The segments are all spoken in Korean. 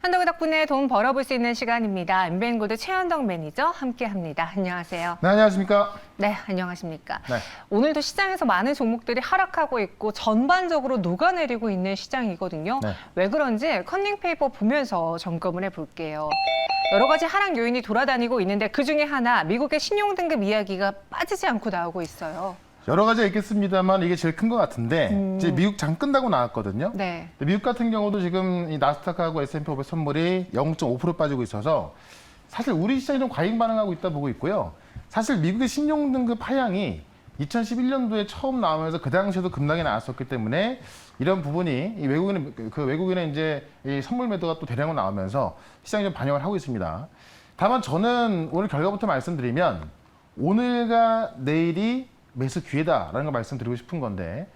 현덕이 덕분에 돈 벌어볼 수 있는 시간입니다. 엠비엔골드 최현덕 매니저 함께합니다. 안녕하세요. 네, 안녕하십니까? 네, 안녕하십니까? 네. 오늘도 시장에서 많은 종목들이 하락하고 있고 전반적으로 녹아내리고 있는 시장이거든요. 네. 왜 그런지 컨닝페이퍼 보면서 점검을 해볼게요. 여러 가지 하락 요인이 돌아다니고 있는데 그중에 하나 미국의 신용등급 이야기가 빠지지 않고 나오고 있어요. 여러 가지가 있겠습니다만 이게 제일 큰 것 같은데 이제 미국 장 끝나고 나왔거든요. 네. 미국 같은 경우도 지금 이 나스닥하고 S&P 500 선물이 0.5% 빠지고 있어서 사실 우리 시장이 좀 과잉 반응하고 있다 보고 있고요. 사실 미국의 신용등급 하향이 2011년도에 처음 나오면서 그 당시에도 급락이 나왔었기 때문에 이런 부분이 이 외국인의 이제 이 선물 매도가 또 대량으로 나오면서 시장이 좀 반영을 하고 있습니다. 다만 저는 오늘 결과부터 말씀드리면 오늘과 내일이 매수 기회다라는 걸 말씀드리고 싶은 건데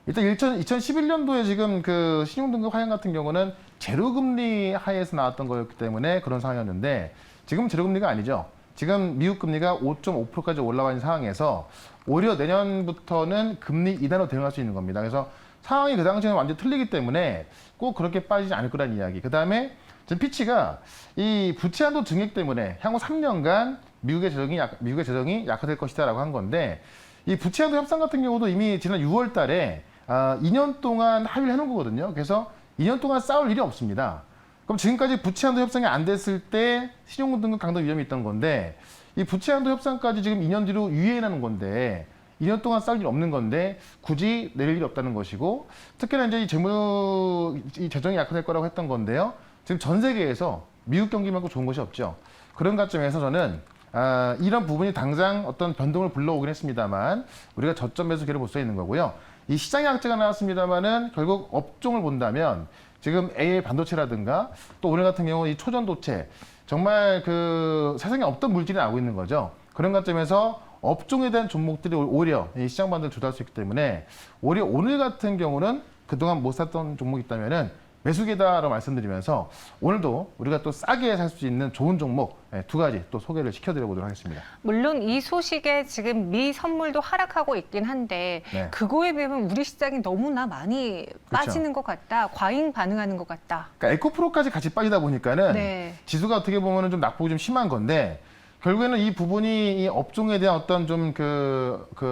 일단 2011년도에 지금 그 신용등급 하향 같은 경우는 제로금리 하에서 나왔던 거였기 때문에 그런 상황이었는데 지금 제로금리가 아니죠. 지금 미국 금리가 5.5%까지 올라와 있는 상황에서 오히려 내년부터는 금리 인하로 대응할 수 있는 겁니다. 그래서 상황이 그 당시에는 완전히 틀리기 때문에 꼭 그렇게 빠지지 않을 거라는 이야기. 그 다음에 지금 피치가 이 부채 한도 증액 때문에 향후 3년간 미국의 재정이 약화될 것이다라고 한 건데 이 부채 한도 협상 같은 경우도 이미 지난 6월 달에 2년 동안 합의를 해놓은 거거든요. 그래서 2년 동안 싸울 일이 없습니다. 그럼 지금까지 부채 한도 협상이 안 됐을 때 신용등급 강도 위험이 있던 건데 이 부채 한도 협상까지 지금 2년 뒤로 유예하는 건데 2년 동안 싸울 일이 없는 건데 굳이 내릴 일이 없다는 것이고 특히나 이제 이 재정이 약화될 거라고 했던 건데요. 지금 전 세계에서 미국 경기만큼 좋은 것이 없죠. 그런 관점에서 저는 이런 부분이 당장 어떤 변동을 불러오긴 했습니다만 우리가 저점 매수 기회를 볼 수 있는 거고요. 이 시장의 악재가 나왔습니다만은 결국 업종을 본다면 지금 AI 반도체라든가 또 오늘 같은 경우 이 초전도체 정말 그 세상에 없던 물질이 나오고 있는 거죠. 그런 관점에서 업종에 대한 종목들이 오히려 이 시장 반등을 주도할 수 있기 때문에 오히려 오늘 같은 경우는 그동안 못 샀던 종목이 있다면은 매수기다라고 말씀드리면서 오늘도 우리가 또 싸게 살 수 있는 좋은 종목 두 가지 또 소개를 시켜드려보도록 하겠습니다. 물론 이 소식에 지금 미 선물도 하락하고 있긴 한데 네. 그거에 비하면 우리 시장이 너무나 많이 빠지는 것 같다. 과잉 반응하는 것 같다. 그러니까 에코프로까지 같이 빠지다 보니까는 네. 지수가 어떻게 보면은 좀 낙폭이 좀 심한 건데 결국에는 이 부분이 이 업종에 대한 어떤 좀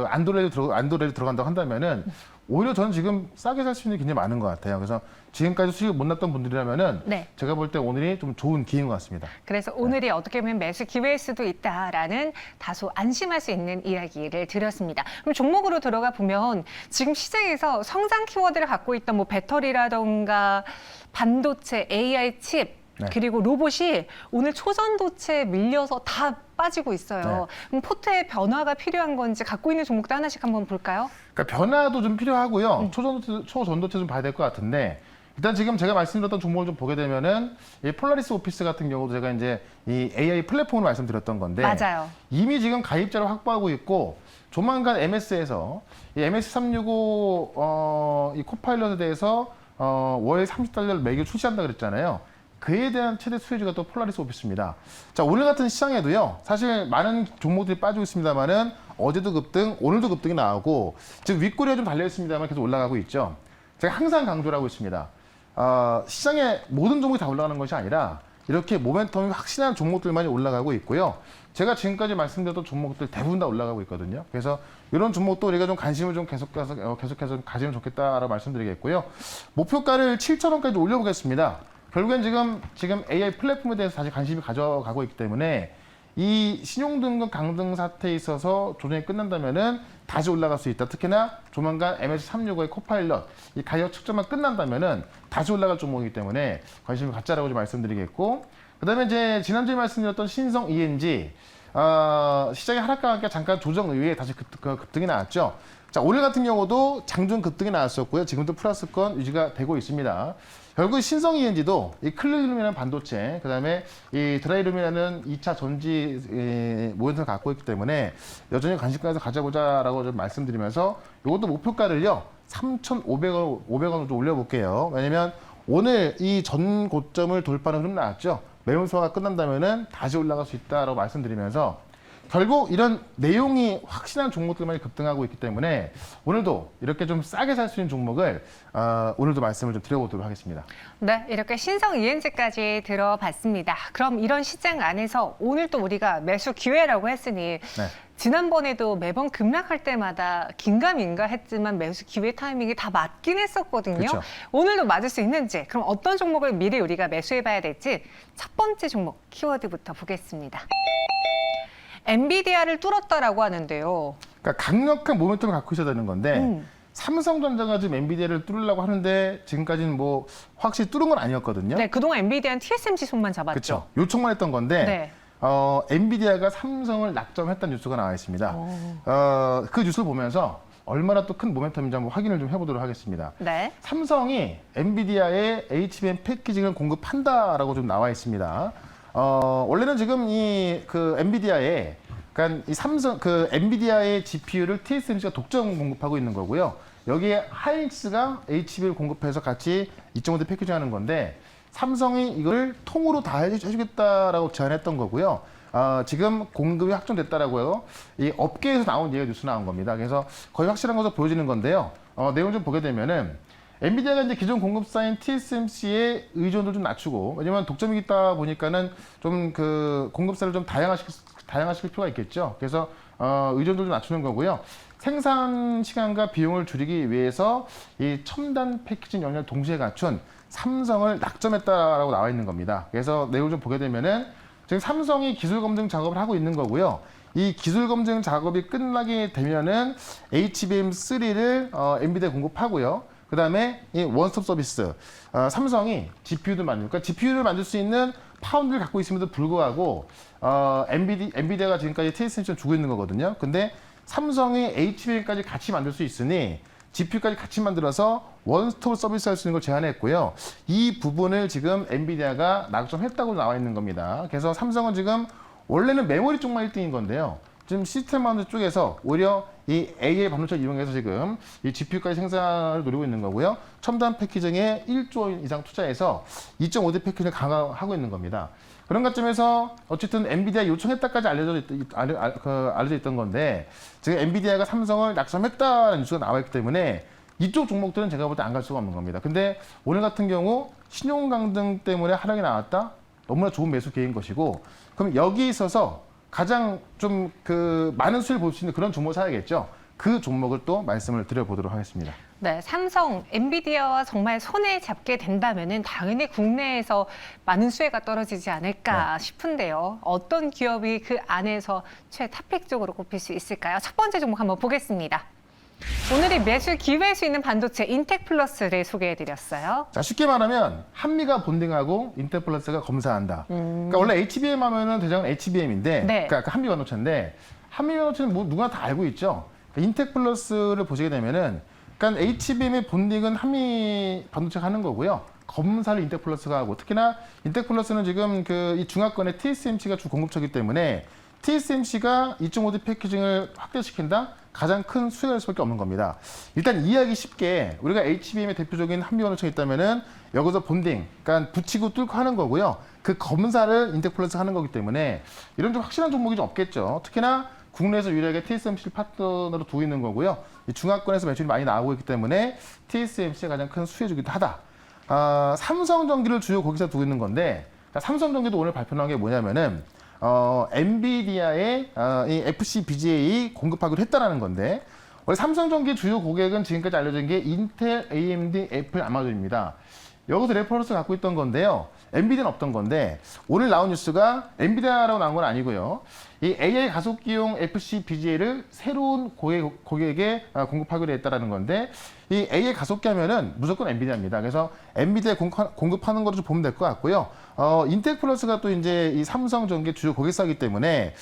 안도레를 들어간다고 한다면은 오히려 저는 지금 싸게 살 수 있는 게 굉장히 많은 것 같아요. 그래서 지금까지 수익을 못 났던 분들이라면은 네. 제가 볼 때 오늘이 좀 좋은 기회인 것 같습니다. 그래서 오늘이 어떻게 보면 매수 기회일 수도 있다라는 다소 안심할 수 있는 이야기를 드렸습니다. 그럼 종목으로 들어가 보면 지금 시장에서 성장 키워드를 갖고 있던 뭐 배터리라던가 반도체, AI 칩 네. 그리고 로봇이 오늘 초전도체에 밀려서 다 빠지고 있어요. 네. 그럼 포트에 변화가 필요한 건지 갖고 있는 종목도 하나씩 한번 볼까요? 그러니까 변화도 좀 필요하고요. 초전도체 좀 봐야 될 것 같은데 일단 지금 제가 말씀드렸던 종목을 좀 보게 되면은 이 폴라리스 오피스 같은 경우도 제가 이제 이 AI 플랫폼을 말씀드렸던 건데 맞아요. 이미 지금 가입자를 확보하고 있고 조만간 MS에서 이 MS365 이 코파일럿에 대해서 월 $30를 매일 출시한다 그랬잖아요. 그에 대한 최대 수혜주가 또 폴라리스 오피스입니다. 자, 오늘 같은 시장에도요. 사실 많은 종목들이 빠지고 있습니다만은 어제도 급등, 오늘도 급등이 나오고 지금 윗꼬리가 좀 달려 있습니다만 계속 올라가고 있죠. 제가 항상 강조를 하고 있습니다. 시장의 모든 종목이 다 올라가는 것이 아니라 이렇게 모멘텀이 확실한 종목들만이 올라가고 있고요. 제가 지금까지 말씀드렸던 종목들 대부분 다 올라가고 있거든요. 그래서 이런 종목도 우리가 좀 관심을 좀 계속해서 가지면 좋겠다라고 말씀드리겠고요. 목표가를 7,000원까지 올려보겠습니다. 결국엔 지금 AI 플랫폼에 대해서 다시 관심이 가져가고 있기 때문에 이 신용등급 강등 사태에 있어서 조정이 끝난다면은 다시 올라갈 수 있다. 특히나 조만간 MS365의 코파일럿 이 가격 측정만 끝난다면은 다시 올라갈 종목이기 때문에 관심을 갖자라고 좀 말씀드리겠고, 그다음에 이제 지난주에 말씀드렸던 신성 ENG 시장의 하락과 함께 잠깐 조정 이후에 다시 급등이 나왔죠. 자, 오늘 같은 경우도 장중 급등이 나왔었고요. 지금도 플러스권 유지가 되고 있습니다. 결국 신성 ENG도 이 클리룸이라는 반도체, 그다음에 이 드라이룸이라는 2차 전지 모멘텀을 갖고 있기 때문에 여전히 관심가에서 가져보자라고 좀 말씀드리면서 이것도 목표가를요 3,500원으로 좀 올려볼게요. 왜냐면 오늘 이 전 고점을 돌파하는 흐름 나왔죠. 매물소가 끝난다면은 다시 올라갈 수 있다라고 말씀드리면서 결국 이런 내용이 확실한 종목들만 급등하고 있기 때문에 오늘도 이렇게 좀 싸게 살 수 있는 종목을 오늘도 말씀을 좀 드려보도록 하겠습니다. 네, 이렇게 신성 ENG까지 들어봤습니다. 그럼 이런 시장 안에서 오늘 또 우리가 매수 기회라고 했으니 네. 지난번에도 매번 급락할 때마다 긴가민가 했지만 매수 기회 타이밍이 다 맞긴 했었거든요. 그쵸. 오늘도 맞을 수 있는지, 그럼 어떤 종목을 미리 우리가 매수해봐야 될지 첫 번째 종목 키워드부터 보겠습니다. 엔비디아를 뚫었다라고 하는데요. 그러니까 강력한 모멘텀을 갖고 있어야 되는 건데 삼성전자가 지금 엔비디아를 뚫으려고 하는데 지금까지는 뭐 확실히 뚫은 건 아니었거든요. 네, 그동안 엔비디아는 TSMC 손만 잡았죠. 그렇죠. 요청만 했던 건데 네. 엔비디아가 삼성을 낙점했다는 뉴스가 나와 있습니다. 그 뉴스를 보면서 얼마나 또 큰 모멘텀인지 한번 확인을 좀 해보도록 하겠습니다. 네. 삼성이 엔비디아에 HBM 패키징을 공급한다라고 좀 나와 있습니다. 원래는 지금 그 엔비디아에 그러니까 이 삼성 그 엔비디아의 GPU를 TSMC가 독점 공급하고 있는 거고요. 여기에 하이닉스가 HBM을 공급해서 같이 2.5D 패키징하는 건데 삼성이 이걸 통으로 다 해주겠다라고 제안했던 거고요. 지금 공급이 확정됐다라고요. 이 업계에서 나온 얘기가 뉴스 나온 겁니다. 그래서 거의 확실한 것으로 보여지는 건데요. 내용 좀 보게 되면은 엔비디아가 이제 기존 공급사인 TSMC의 의존도 좀 낮추고, 왜냐면 독점이 있다 보니까는 좀 그 공급사를 좀 다양화시킬 필요가 있겠죠. 그래서 의존도 좀 낮추는 거고요. 생산 시간과 비용을 줄이기 위해서 이 첨단 패키징 역량을 동시에 갖춘 삼성을 낙점했다라고 나와 있는 겁니다. 그래서 내용을 좀 보게 되면은 지금 삼성이 기술 검증 작업을 하고 있는 거고요. 이 기술 검증 작업이 끝나게 되면은 HBM3를 엔비디아에 공급하고요. 그다음에 이 원스톱 서비스, 삼성이 GPU도 만들고, 그러니까 GPU를 만들 수 있는 파운드를 갖고 있음에도 불구하고 엔비디아가 지금까지 TSMC를 주고 있는 거거든요. 근데 삼성이 HBM까지 같이 만들 수 있으니 GPU까지 같이 만들어서 원스톱 서비스 할 수 있는 걸 제안했고요. 이 부분을 지금 엔비디아가 낙점했다고 나와 있는 겁니다. 그래서 삼성은 지금 원래는 메모리 쪽만 1등인 건데요. 지금 시스템 마운드 쪽에서 오히려 이 AI 반도체를 이용해서 지금 이 GPU까지 생산을 노리고 있는 거고요. 첨단 패키징에 1조 원 이상 투자해서 2.5D 패키징을 강화하고 있는 겁니다. 그런 관점에서 어쨌든 엔비디아 요청했다까지 알려져 있던 건데 지금 엔비디아가 삼성을 낙점했다는 뉴스가 나와 있기 때문에 이쪽 종목들은 제가 볼 때 안 갈 수가 없는 겁니다. 근데 오늘 같은 경우 신용 강등 때문에 하락이 나왔다? 너무나 좋은 매수 기회인 것이고, 그럼 여기 있어서 가장 좀 그 많은 수익을 볼 수 있는 그런 종목을 사야겠죠. 그 종목을 또 말씀을 드려보도록 하겠습니다. 네, 삼성, 엔비디아와 정말 손에 잡게 된다면은 당연히 국내에서 많은 수혜가 떨어지지 않을까 싶은데요. 어떤 기업이 그 안에서 최탑픽 쪽으로 꼽힐 수 있을까요? 첫 번째 종목 한번 보겠습니다. 오늘이 매수 기회일 수 있는 반도체 인텍플러스를 소개해드렸어요. 자, 쉽게 말하면 한미가 본딩하고 인텔플러스가 검사한다. 그러니까 원래 HBM 하면은 대장은 HBM인데, 네. 그러니까 한미 반도체인데 한미 반도체는 뭐 누구나 다 알고 있죠. 그러니까 인텍플러스를 보시게 되면은, 그러니까 HBM의 본딩은 한미 반도체가 하는 거고요. 검사를 인텍플러스가 하고, 특히나 인텍플러스는 지금 그 이 중화권의 TSMC가 주 공급처이기 때문에 TSMC가 2.5D 패키징을 확대시킨다? 가장 큰 수혜가 될 수밖에 없는 겁니다. 일단 이해하기 쉽게 우리가 HBM의 대표적인 한미 반도체가 있다면은 여기서 본딩, 그러니까 붙이고 뚫고 하는 거고요. 그 검사를 인텍플러스가 하는 거기 때문에 이런 좀 확실한 종목이 좀 없겠죠. 특히나 국내에서 유일하게 TSMC를 파트너로 두고 있는 거고요. 이 중화권에서 매출이 많이 나오고 있기 때문에 TSMC가 가장 큰 수혜주기도 하다. 삼성전기를 주요 고객사 두고 있는 건데, 그러니까 삼성전기도 오늘 발표 나온 게 뭐냐면은 엔비디아의 이 FCBGA 공급하기로 했다라는 건데, 원래 삼성전기 주요 고객은 지금까지 알려진 게 인텔, AMD, 애플, 아마존입니다. 여기서 레퍼런스 갖고 있던 건데요. 엔비디아는 없던 건데 오늘 나온 뉴스가 엔비디아라고 나온 건 아니고요. 이 AI 가속기용 FCBGA를 새로운 고객에게 공급하기로 했다라는 건데, 이 AI 가속기 하면은 무조건 엔비디아입니다. 그래서 엔비디아 공급하는 거로 좀 보면 될 것 같고요. 인텔플러스가 또 이제 이 삼성전기 주요 고객사이기 때문에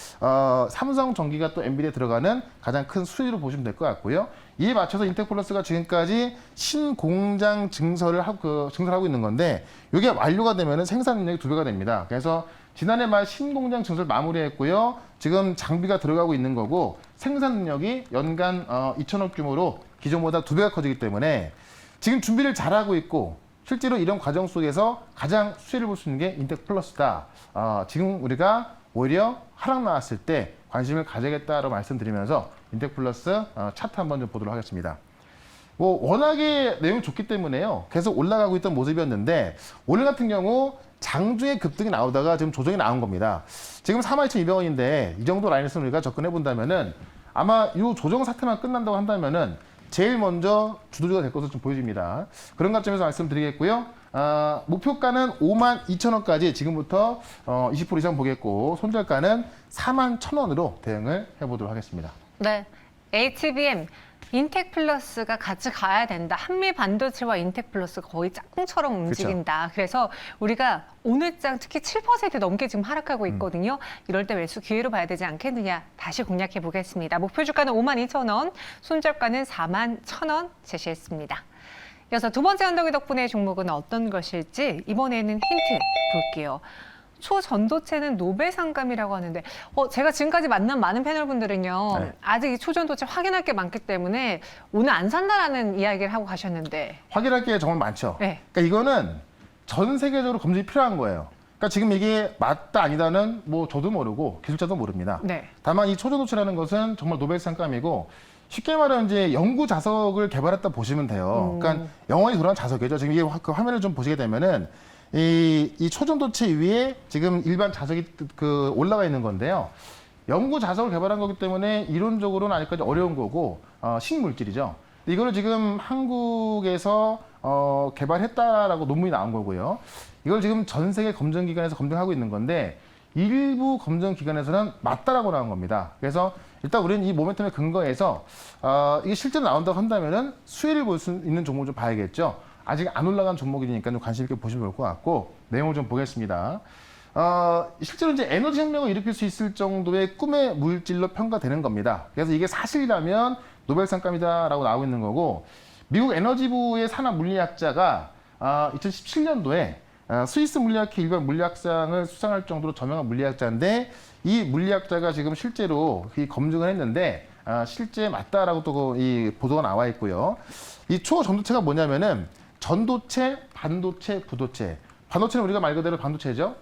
삼성전기가 또 엔비디아에 들어가는 가장 큰 수혜로 보시면 될 것 같고요. 이에 맞춰서 인텔플러스가 지금까지 신공장 증설을 하고 있는 건데, 이게 완료가 되면은 생산 능력이 2배가 됩니다. 그래서 지난해 말 신공장 증설 마무리했고요. 지금 장비가 들어가고 있는 거고, 생산 능력이 연간 2천억 규모로 기존보다 2배가 커지기 때문에 지금 준비를 잘하고 있고, 실제로 이런 과정 속에서 가장 수혜를 볼 수 있는 게 인텍플러스다. 지금 우리가 오히려 하락 나왔을 때 관심을 가져야겠다라고 말씀드리면서 인텍플러스 차트 한번 좀 보도록 하겠습니다. 뭐 워낙에 내용이 좋기 때문에요. 계속 올라가고 있던 모습이었는데 오늘 같은 경우 장중에 급등이 나오다가 지금 조정이 나온 겁니다. 지금 42,200원인데 이 정도 라인에서 우리가 접근해 본다면은 아마 이 조정 사태만 끝난다고 한다면은 제일 먼저 주도주가 될 것으로 좀 보여집니다. 그런 관점에서 말씀드리겠고요. 목표가는 52,000원까지 지금부터 20% 이상 보겠고 손절가는 41,000원으로 대응을 해보도록 하겠습니다. 네, HBM 인텍플러스가 같이 가야 된다. 한미 반도체와 인텍플러스 거의 짝꿍처럼 움직인다. 그래서 우리가 오늘장 특히 7% 넘게 지금 하락하고 있거든요. 이럴 때 매수 기회로 봐야 되지 않겠느냐. 다시 공략해 보겠습니다. 목표 주가는 52,000원, 손절가는 41,000원 제시했습니다. 이어서 두 번째 언덕이 덕분에 종목은 어떤 것일지 이번에는 힌트 볼게요. 초전도체는 노벨상감이라고 하는데 제가 지금까지 만난 많은 패널분들은요. 네. 아직 이 초전도체 확인할 게 많기 때문에 오늘 안 산다라는 이야기를 하고 가셨는데 확인할 게 정말 많죠. 네. 그러니까 이거는 전 세계적으로 검증이 필요한 거예요. 그러니까 지금 이게 맞다 아니다는 뭐 저도 모르고 기술자도 모릅니다. 네. 다만 이 초전도체라는 것은 정말 노벨상감이고 쉽게 말하면 이제 연구 자석을 개발했다 보시면 돼요. 그러니까 영원히 돌아간 자석이죠. 지금 이게 그 화면을 좀 보시게 되면은 이 초전도체 위에 지금 일반 자석이 올라가 있는 건데요. 연구 자석을 개발한 거기 때문에 이론적으로는 아직까지 어려운 거고 신물질이죠. 이거를 지금 한국에서 개발했다라고 논문이 나온 거고요. 이걸 지금 전 세계 검증기관에서 검증하고 있는 건데 일부 검증기관에서는 맞다라고 나온 겁니다. 그래서 일단 우리는 이 모멘텀의 근거에서 이게 실제로 나온다고 한다면은 수혜를 볼 수 있는 종목을 좀 봐야겠죠. 아직 안 올라간 종목이니까 좀 관심 있게 보시면 좋을 것 같고 내용을 좀 보겠습니다. 실제로 이제 에너지 혁명을 일으킬 수 있을 정도의 꿈의 물질로 평가되는 겁니다. 그래서 이게 사실이라면 노벨상감이다라고 나오고 있는 거고 미국 에너지부의 산업 물리학자가 2017년도에 스위스 물리학회 일반 물리학상을 수상할 정도로 저명한 물리학자인데 이 물리학자가 지금 실제로 이 검증을 했는데 실제 맞다라고 또 이 보도가 나와 있고요. 이 초전도체가 뭐냐면은 전도체, 반도체, 부도체. 반도체는 우리가 말 그대로 반도체죠.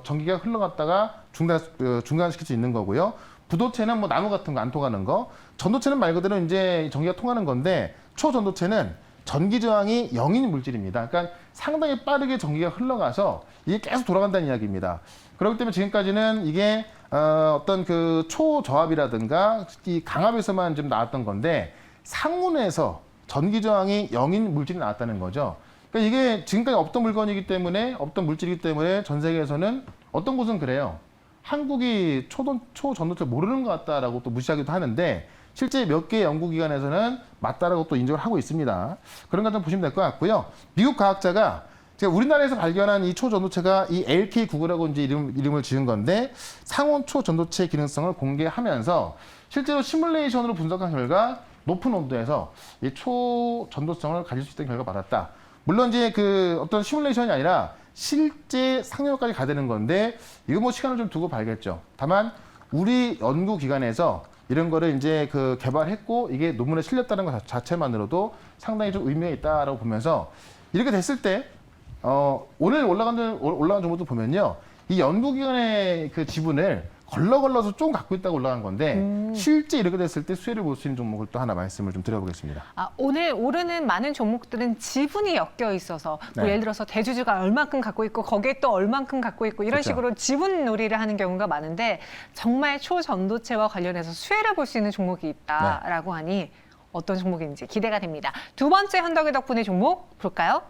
전기가 흘러갔다가 중단시킬 수 있는 거고요. 부도체는 뭐 나무 같은 거 안 통하는 거. 전도체는 말 그대로 이제 전기가 통하는 건데 초전도체는 전기 저항이 0인 물질입니다. 그러니까 상당히 빠르게 전기가 흘러가서 이게 계속 돌아간다는 이야기입니다. 그렇기 때문에 지금까지는 이게 어떤 그 초저압이라든가 이 강압에서만 좀 나왔던 건데 상온에서 전기 저항이 0인 물질이 나왔다는 거죠. 그러니까 이게 지금까지 없던 물건이기 때문에 없던 물질이기 때문에 전 세계에서는 어떤 곳은 그래요. 한국이 초전도체 모르는 것 같다라고 또 무시하기도 하는데 실제 몇 개의 연구기관에서는 맞다라고 또 인정을 하고 있습니다. 그런 것 좀 보시면 될 것 같고요. 미국 과학자가 제가 우리나라에서 발견한 이 초전도체가 이 LK99라고 이제 이름을 지은 건데 상온 초전도체 기능성을 공개하면서 실제로 시뮬레이션으로 분석한 결과 높은 온도에서 이 초전도성을 가질 수 있다는 결과가 받았다. 물론 이제 그 어떤 시뮬레이션이 아니라 실제 상용까지 가야 되는 건데 이거 뭐 시간을 좀 두고 봐야겠죠. 다만 우리 연구기관에서 이런 거를 이제 그 개발했고 이게 논문에 실렸다는 것 자체만으로도 상당히 좀 의미가 있다라고 보면서 이렇게 됐을 때 오늘 올라간 정보도 보면요. 이 연구기관의 그 지분을 걸러서 좀 갖고 있다고 올라간 건데 실제 이렇게 됐을 때 수혜를 볼 수 있는 종목을 또 하나 말씀을 좀 드려보겠습니다. 오늘 오르는 많은 종목들은 지분이 엮여 있어서 뭐 네. 예를 들어서 대주주가 얼만큼 갖고 있고 거기에 또 얼만큼 갖고 있고 이런 그렇죠. 식으로 지분 놀이를 하는 경우가 많은데 정말 초전도체와 관련해서 수혜를 볼 수 있는 종목이 있다라고 하니 어떤 종목인지 기대가 됩니다. 두 번째 현덕의 덕분에 종목 볼까요?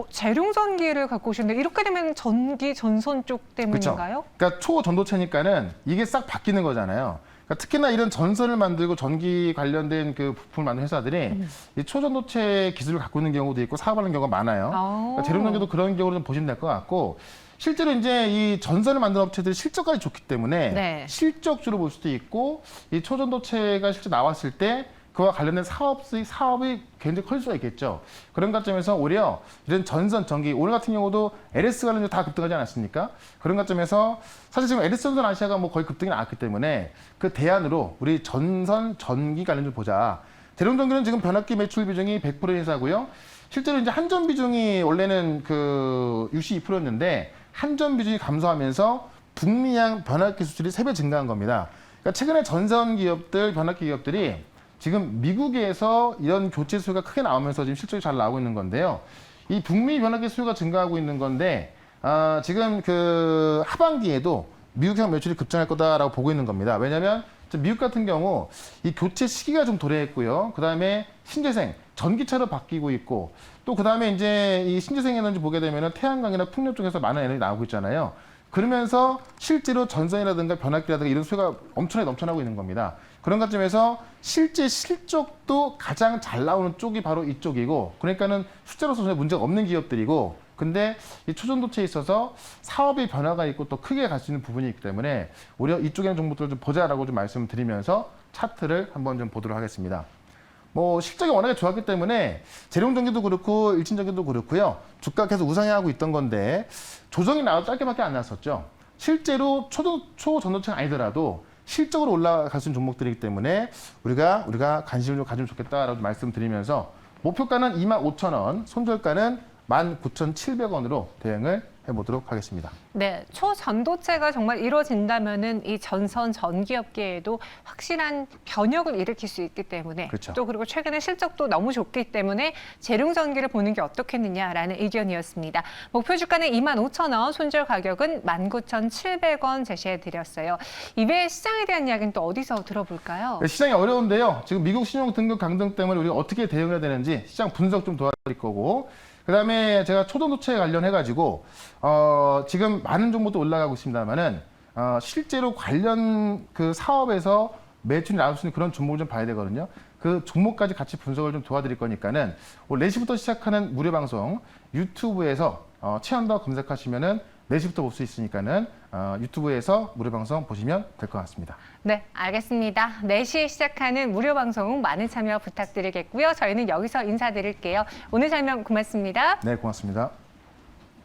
재룡전기를 갖고 오셨는데 이렇게 되면 전기 전선 쪽 때문인가요? 그러니까 초전도체니까는 이게 싹 바뀌는 거잖아요. 그러니까 특히나 이런 전선을 만들고 전기 관련된 그 부품을 만드는 회사들이 이 초전도체 기술을 갖고 있는 경우도 있고 사업하는 경우가 많아요. 그러니까 재룡전기도 그런 경우를 좀 보시면 될 것 같고 실제로 이제 이 전선을 만드는 업체들이 실적까지 좋기 때문에 네. 실적주로 볼 수도 있고 이 초전도체가 실제 나왔을 때 그와 관련된 사업이 굉장히 커질 수가 있겠죠. 그런 관점에서 오히려 이런 전선, 전기, 오늘 같은 경우도 LS 관련주 다 급등하지 않았습니까? 그런 관점에서 사실 지금 LS 전선 아시아가 뭐 거의 급등이 나왔기 때문에 그 대안으로 우리 전선, 전기 관련주 보자. 대룡전기는 지금 변압기 매출 비중이 100%의 회사고요. 실제로 이제 한전 비중이 원래는 그 62%였는데 한전 비중이 감소하면서 북미양 변압기 수출이 3배 증가한 겁니다. 그러니까 최근에 전선 기업들, 변압기 기업들이 지금 미국에서 이런 교체 수요가 크게 나오면서 지금 실적이 잘 나오고 있는 건데요. 이 북미 변압기 수요가 증가하고 있는 건데 지금 그 하반기에도 미국형 매출이 급증할 거다라고 보고 있는 겁니다. 왜냐하면 미국 같은 경우 이 교체 시기가 좀 도래했고요. 그 다음에 신재생, 전기차로 바뀌고 있고 또 그 다음에 이제 이 신재생 에너지 보게 되면은 태양광이나 풍력 쪽에서 많은 에너지 나오고 있잖아요. 그러면서 실제로 전선이라든가 변압기라든가 이런 수요가 엄청나게 넘쳐나고 있는 겁니다. 그런 관점에서 실제 실적도 가장 잘 나오는 쪽이 바로 이쪽이고, 그러니까는 숫자로서 전혀 문제가 없는 기업들이고, 근데 이 초전도체에 있어서 사업의 변화가 있고 또 크게 갈 수 있는 부분이 있기 때문에 오히려 이쪽에 있는 종목들을 좀 보자라고 좀 말씀을 드리면서 차트를 한번 좀 보도록 하겠습니다. 뭐 실적이 워낙에 좋았기 때문에 재룡전기도 그렇고 일진전기도 그렇고요. 주가 계속 우상향하고 있던 건데 조정이 나와도 짧게밖에 안 났었죠. 실제로 초전도체가 아니더라도 실적으로 올라갈 수 있는 종목들이기 때문에 우리가 관심을 좀 가지면 좋겠다라고 말씀드리면서 목표가는 25,000원, 손절가는 19,700원으로 대응을 해보도록 하겠습니다. 네, 초전도체가 정말 이루어진다면은 이 전선 전기업계에도 확실한 변혁을 일으킬 수 있기 때문에 그렇죠. 또 그리고 최근에 실적도 너무 좋기 때문에 재룡전기를 보는 게 어떻겠느냐라는 의견이었습니다. 목표 주가는 25,000원, 손절 가격은 19,700원 제시해 드렸어요. 이외에 시장에 대한 이야기는 또 어디서 들어볼까요? 네, 시장이 어려운데요. 지금 미국 신용 등급 강등 때문에 우리가 어떻게 대응해야 되는지 시장 분석 좀 도와드릴 거고, 그다음에 제가 초전도체에 관련해가지고 지금 많은 종목도 올라가고 있습니다만은 실제로 관련 그 사업에서 매출이 나올 수 있는 그런 종목을 좀 봐야 되거든요. 그 종목까지 같이 분석을 좀 도와드릴 거니까는 오늘 4시부터 시작하는 무료 방송 유튜브에서 최현더 검색하시면은 4시부터 볼 수 있으니까는 유튜브에서 무료 방송 보시면 될 것 같습니다. 네, 알겠습니다. 4시에 시작하는 무료 방송 많은 참여 부탁드리겠고요. 저희는 여기서 인사드릴게요. 오늘 설명 고맙습니다. 네, 고맙습니다.